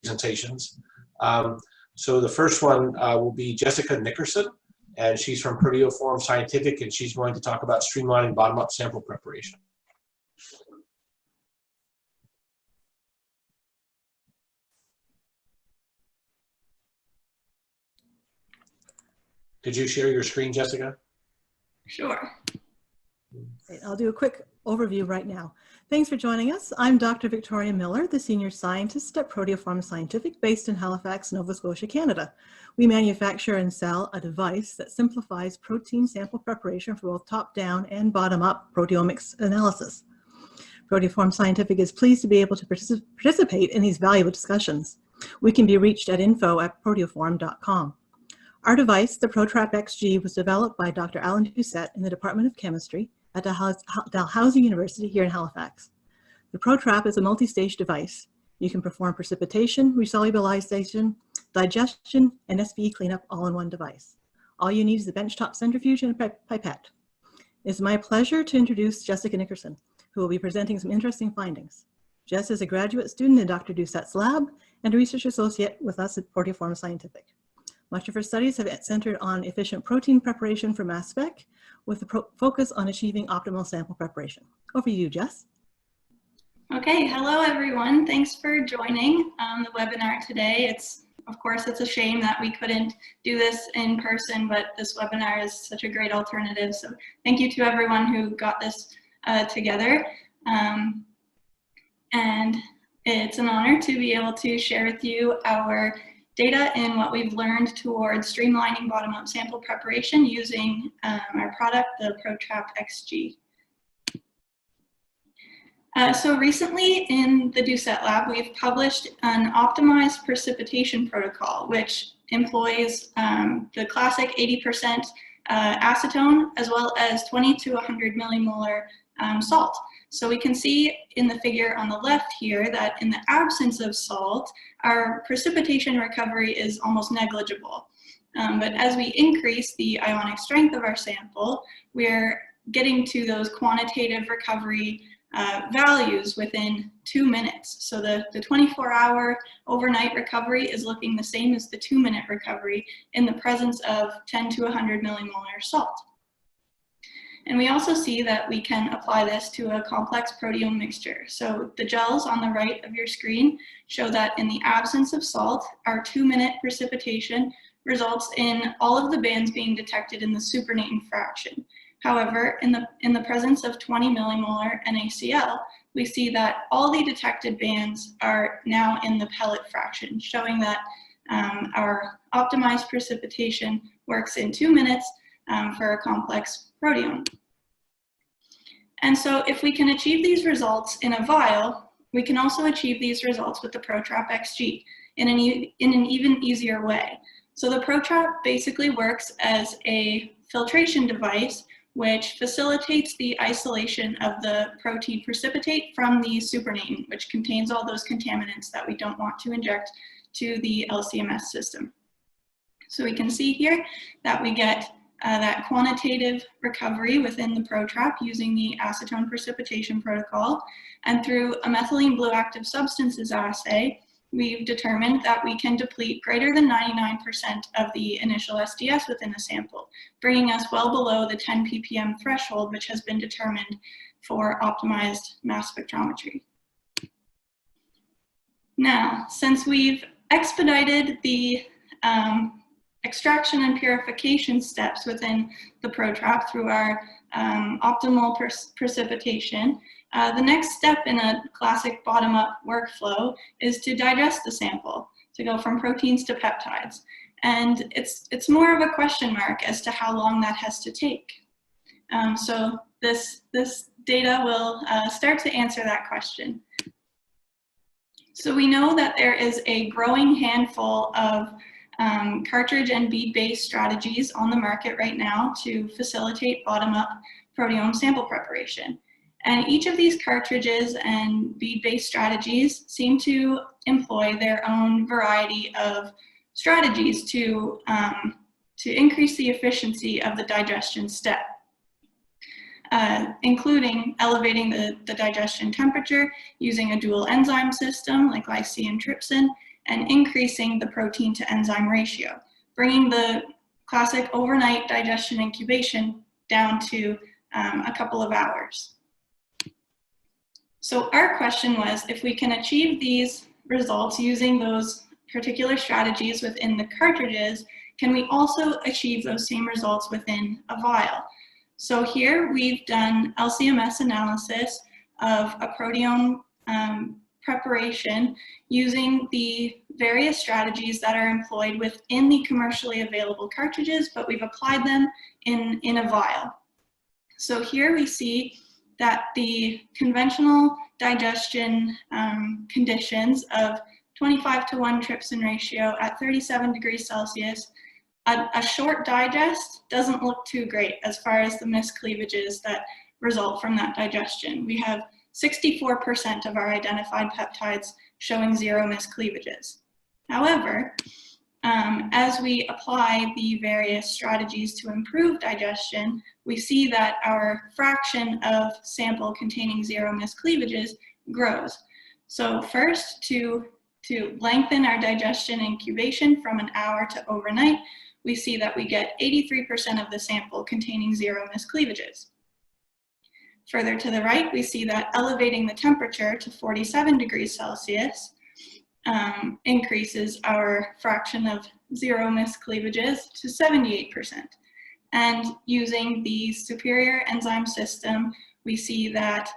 presentations. So the first one will be Jessica Nickerson, and she's from Proteoform Scientific, and she's going to talk about streamlining bottom-up sample preparation. Could you share your screen, Jessica? Sure. I'll do a quick overview right now. Thanks for joining us. I'm Dr. Victoria Miller, the Senior Scientist at Proteoform Scientific, based in Halifax, Nova Scotia, Canada. We manufacture and sell a device that simplifies protein sample preparation for both top-down and bottom-up proteomics analysis. Proteoform Scientific is pleased to be able to participate in these valuable discussions. We can be reached at info@proteoform.com. Our device, the ProTrap XG, was developed by Dr. Alan Doucette in the Department of Chemistry at Dalhousie University here in Halifax. The ProTrap is a multi-stage device. You can perform precipitation, resolubilization, digestion, and SVE cleanup all in one device. All you need is a benchtop centrifuge and a pipette. It's my pleasure to introduce Jessica Nickerson, who will be presenting some interesting findings. Jess is a graduate student in Dr. Doucette's lab and a research associate with us at Proteoform Scientific. Much of her studies have centered on efficient protein preparation for mass spec, with a focus on achieving optimal sample preparation. Over to you, Jess. Okay, hello everyone. Thanks for joining the webinar today. Of course, it's a shame that we couldn't do this in person, but this webinar is such a great alternative. So thank you to everyone who got this together. And it's an honor to be able to share with you our data in what we've learned towards streamlining bottom-up sample preparation using our product, the ProTrap XG. So recently in the Doucette lab, we've published an optimized precipitation protocol, which employs the classic 80% acetone, as well as 20 to 100 millimolar salt. So we can see in the figure on the left here that in the absence of salt, our precipitation recovery is almost negligible. But as we increase the ionic strength of our sample, we're getting to those quantitative recovery values within 2 minutes. So the 24-hour overnight recovery is looking the same as the 2-minute recovery in the presence of 10 to 100 millimolar salt. And we also see that we can apply this to a complex proteome mixture. So the gels on the right of your screen show that in the absence of salt, our 2-minute precipitation results in all of the bands being detected in the supernatant fraction. However, in the presence of 20 millimolar NaCl, we see that all the detected bands are now in the pellet fraction, showing that our optimized precipitation works in 2 minutes for a complex proteome. And so if we can achieve these results in a vial, we can also achieve these results with the ProTrap XG in an even easier way. So the ProTrap basically works as a filtration device which facilitates the isolation of the protein precipitate from the supernatant, which contains all those contaminants that we don't want to inject to the LC-MS system. So we can see here that we get that quantitative recovery within the ProTrap using the acetone precipitation protocol. And through a methylene blue active substances assay, we've determined that we can deplete greater than 99% of the initial SDS within a sample, bringing us well below the 10 ppm threshold, which has been determined for optimized mass spectrometry. Now, since we've expedited the extraction and purification steps within the ProTrap through our optimal precipitation, the next step in a classic bottom-up workflow is to digest the sample, to go from proteins to peptides. And it's more of a question mark as to how long that has to take. So this data will start to answer that question. So we know that there is a growing handful of cartridge and bead-based strategies on the market right now to facilitate bottom-up proteome sample preparation. And each of these cartridges and bead-based strategies seem to employ their own variety of strategies to increase the efficiency of the digestion step, including elevating the digestion temperature using a dual enzyme system like lysine and trypsin, and increasing the protein to enzyme ratio, bringing the classic overnight digestion incubation down to a couple of hours. So our question was, if we can achieve these results using those particular strategies within the cartridges, can we also achieve those same results within a vial? So here we've done LC-MS analysis of a proteome preparation using the various strategies that are employed within the commercially available cartridges, but we've applied them in a vial. So here we see that the conventional digestion conditions of 25:1 trypsin ratio at 37 degrees Celsius, a short digest doesn't look too great as far as the miscleavages that result from that digestion. We have 64% of our identified peptides showing 0 miscleavages. However, as we apply the various strategies to improve digestion, we see that our fraction of sample containing 0 miscleavages grows. So first, to lengthen our digestion incubation from an hour to overnight, we see that we get 83% of the sample containing 0 miscleavages. Further to the right, we see that elevating the temperature to 47 degrees Celsius increases our fraction of 0 miscleavages to 78%. And using the superior enzyme system, we see that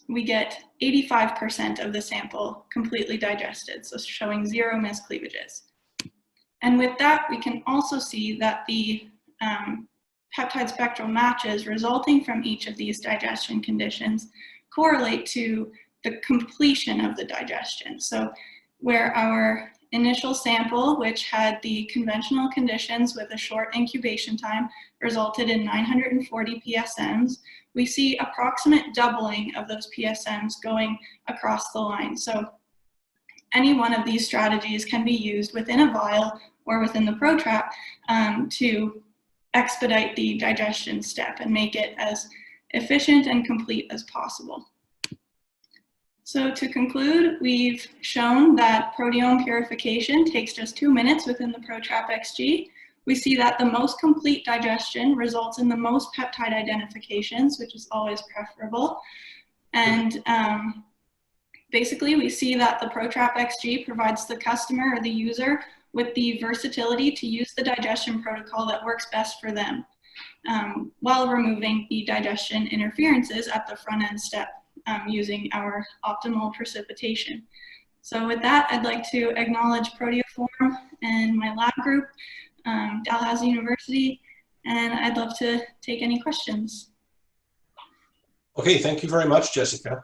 we get 85% of the sample completely digested, so showing 0 miscleavages. And with that, we can also see that the peptide spectral matches resulting from each of these digestion conditions correlate to the completion of the digestion. So where our initial sample, which had the conventional conditions with a short incubation time, resulted in 940 PSMs, we see approximate doubling of those PSMs going across the line. So any one of these strategies can be used within a vial or within the ProTrap to expedite the digestion step and make it as efficient and complete as possible. So to conclude, we've shown that proteome purification takes just 2 minutes within the ProTrap XG. We see that the most complete digestion results in the most peptide identifications, which is always preferable. And basically, we see that the ProTrap XG provides the customer or the user with the versatility to use the digestion protocol that works best for them, while removing the digestion interferences at the front end step using our optimal precipitation. So with that, I'd like to acknowledge Proteoform and my lab group, Dalhousie University, and I'd love to take any questions. Okay, thank you very much, Jessica.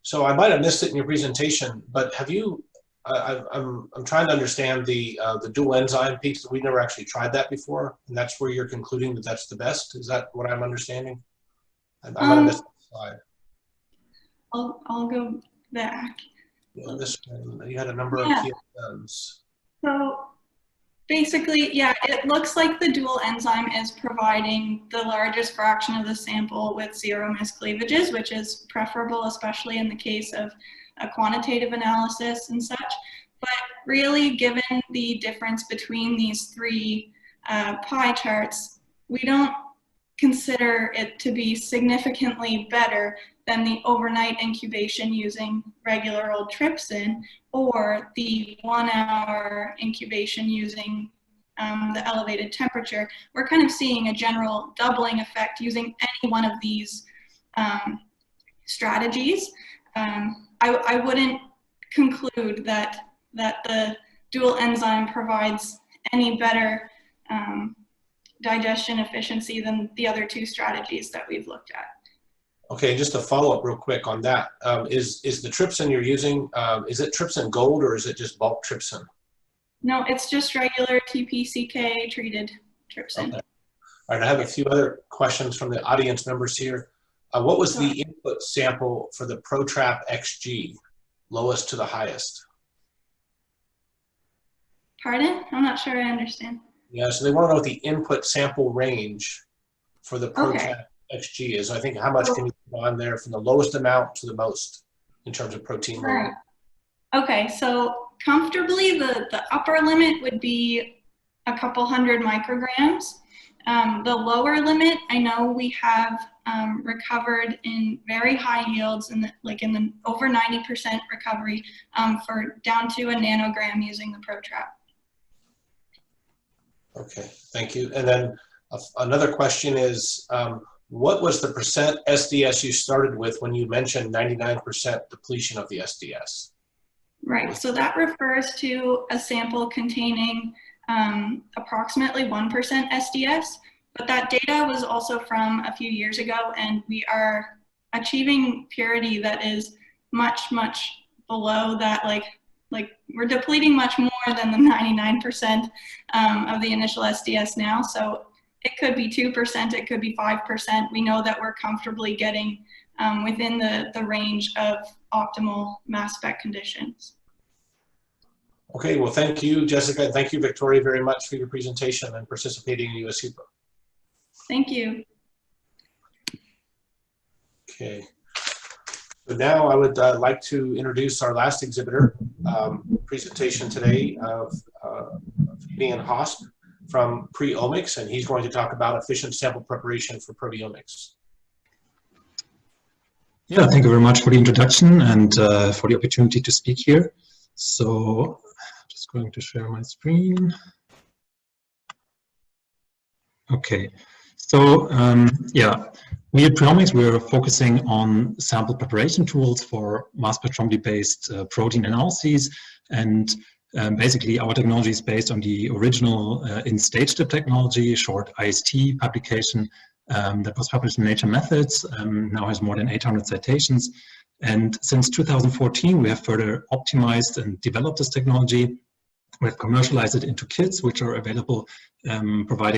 So I might have missed it in your presentation, but have you, I'm trying to understand the dual enzyme piece. We never actually tried that before, and that's where you're concluding that that's the best? Is that what I'm understanding? I might have missed the slide. I'll go back. Yeah, this one, you had a number of PSMs. So basically, yeah, it looks like the dual enzyme is providing the largest fraction of the sample with 0 miscleavages, which is preferable, especially in the case of a quantitative analysis and such. But really, given the difference between these three pie charts, we don't consider it to be significantly better than the overnight incubation using regular old trypsin or the 1 hour incubation using the elevated temperature. We're kind of seeing a general doubling effect using any one of these strategies. I wouldn't conclude that the dual enzyme provides any better digestion efficiency than the other two strategies that we've looked at. Okay, just to follow up real quick on that, is the trypsin you're using, is it trypsin gold or is it just bulk trypsin? No, it's just regular TPCK treated trypsin. Okay. All right, I have a few other questions from the audience members here. What was the input sample for the ProTrap XG, lowest to the highest? Pardon? I'm not sure I understand. Yeah, so they want to know what the input sample range for the ProTrap XG is. I think how much can you put on there from the lowest amount to the most in terms of protein load? Okay, so comfortably, the upper limit would be a couple hundred micrograms. The lower limit, I know we have recovered in very high yields, in the over 90% recovery for down to a nanogram using the ProTrap. Okay, thank you. And then another question is, what was the percent SDS you started with when you mentioned 99% depletion of the SDS? Right, so that refers to a sample containing approximately 1% SDS, but that data was also from a few years ago, and we are achieving purity that is much, much below that. Like we're depleting much more than the 99% of the initial SDS now, so it could be 2%, it could be 5%. We know that we're comfortably getting within the range of optimal mass spec conditions. Okay, well, thank you, Jessica. Thank you, Victoria, very much for your presentation and participating in USUPA. Thank you. Okay. So now I would like to introduce our last exhibitor presentation today of Ian Hosp from Preomics, and he's going to talk about efficient sample preparation for proteomics. Yeah, thank you very much for the introduction and for the opportunity to speak here. So I'm just going to share my screen. Okay, so yeah, we at Preomics, we're focusing on sample preparation tools for mass spectrometry-based protein analyses, and basically our technology is based on the original in-stage-step technology, short IST publication that was published in Nature Methods, now has more than 800 citations. And since 2014, we have further optimized and developed this technology. We have commercialized it into kits, which are available, providing